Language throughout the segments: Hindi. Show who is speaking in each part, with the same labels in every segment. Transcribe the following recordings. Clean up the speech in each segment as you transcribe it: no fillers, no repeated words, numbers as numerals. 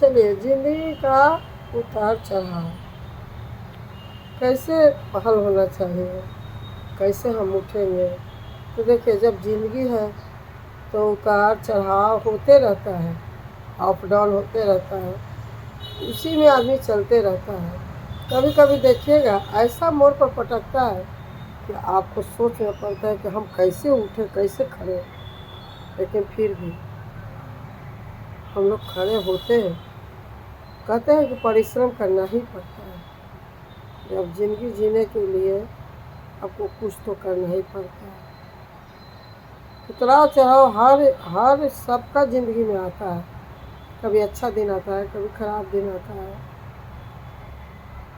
Speaker 1: चलिए, ज़िंदगी का उतार चढ़ाव कैसे हल होना चाहिए, कैसे हम उठेंगे। तो देखिए, जब ज़िंदगी है तो उतार चढ़ाव होते रहता है, अप डाउन होते रहता है, उसी में आदमी चलते रहता है। कभी कभी देखिएगा ऐसा मोड़ पर पटकता है कि आपको सोचना पड़ता है कि हम कैसे उठे, कैसे खड़े। लेकिन फिर भी हम लोग खड़े होते हैं। कहते हैं कि परिश्रम करना ही पड़ता है। जब ज़िंदगी जीने के लिए आपको कुछ तो करना ही पड़ता है। उतराव चढ़ाव हर सबका ज़िंदगी में आता है। कभी अच्छा दिन आता है, कभी ख़राब दिन आता है,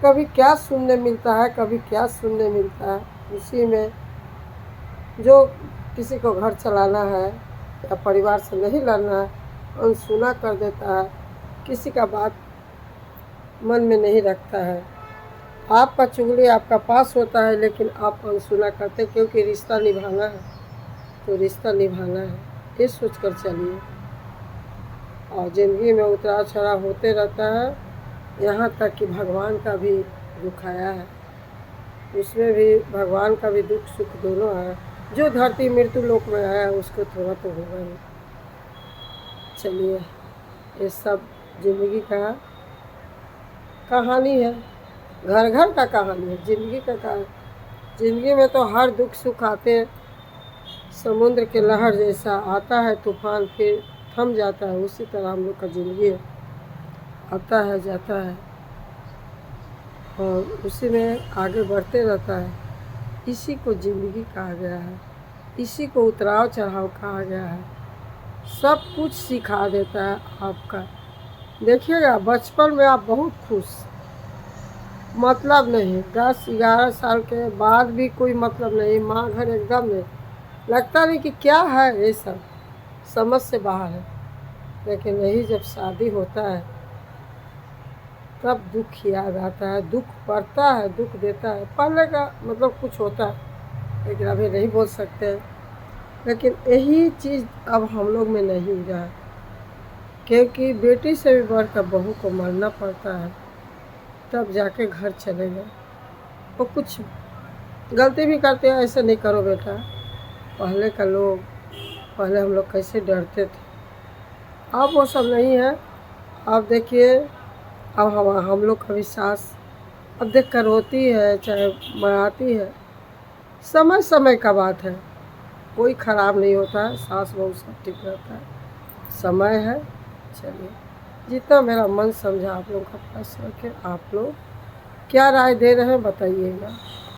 Speaker 1: कभी क्या सुनने मिलता है, कभी क्या सुनने मिलता है। उसी में जो किसी को घर चलाना है या परिवार से नहीं लड़ना है, अनसुना कर देता है, किसी का बात मन में नहीं रखता है। आपका चुगली आपका पास होता है, लेकिन आप अनसुना करते, क्योंकि रिश्ता निभाना है तो रिश्ता निभाना है, ये सोच कर चलिए। और ज़िंदगी में उतार चढ़ाव होते रहता है, यहाँ तक कि भगवान का भी दुख आया है, उसमें भी भगवान का भी दुख सुख दोनों है। जो धरती मृत्यु लोक में आया है उसको थोड़ा तो होगा ही। चलिए, ये सब ज़िंदगी का कहानी है, घर घर का कहानी है, ज़िंदगी का कहानी। ज़िंदगी में तो हर दुख सुख आते हैं, समुद्र के लहर जैसा आता है तूफान, फिर थम जाता है। उसी तरह हम लोग का ज़िंदगी है, आता है जाता है और उसी में आगे बढ़ते रहता है। इसी को ज़िंदगी कहा गया है, इसी को उतराव चढ़ाव कहा गया है। सब कुछ सिखा देता है आपका। देखिएगा, बचपन में आप बहुत खुश, मतलब नहीं, 10-11 साल के बाद भी कोई मतलब नहीं, माँ घर एकदम नहीं, लगता नहीं कि क्या है, ये सब समझ से बाहर है। लेकिन यही जब शादी होता है तब दुख याद आता है, दुख पड़ता है, दुख देता है। पहले का मतलब कुछ होता है, लेकिन अभी नहीं बोल सकते। लेकिन यही चीज़ अब हम लोग में नहीं रहा, क्योंकि बेटी से भी बढ़कर बहू को मरना पड़ता है, तब जाके घर चलेगा। वो कुछ गलती भी करते हैं, ऐसे नहीं करो बेटा। पहले का लोग, पहले हम लोग कैसे डरते थे, अब वो सब नहीं है। अब देखिए, अब हम लोग का भी सास अब देख कर रोती है, चाहे मनाती है, समय समय का बात है, कोई ख़राब नहीं होता है, सास बहू सब ठीक रहता है, समय है। चलिए, जितना मेरा मन समझा आप लोग का पास रखे। आप लोग क्या राय दे रहे हैं बताइएगा।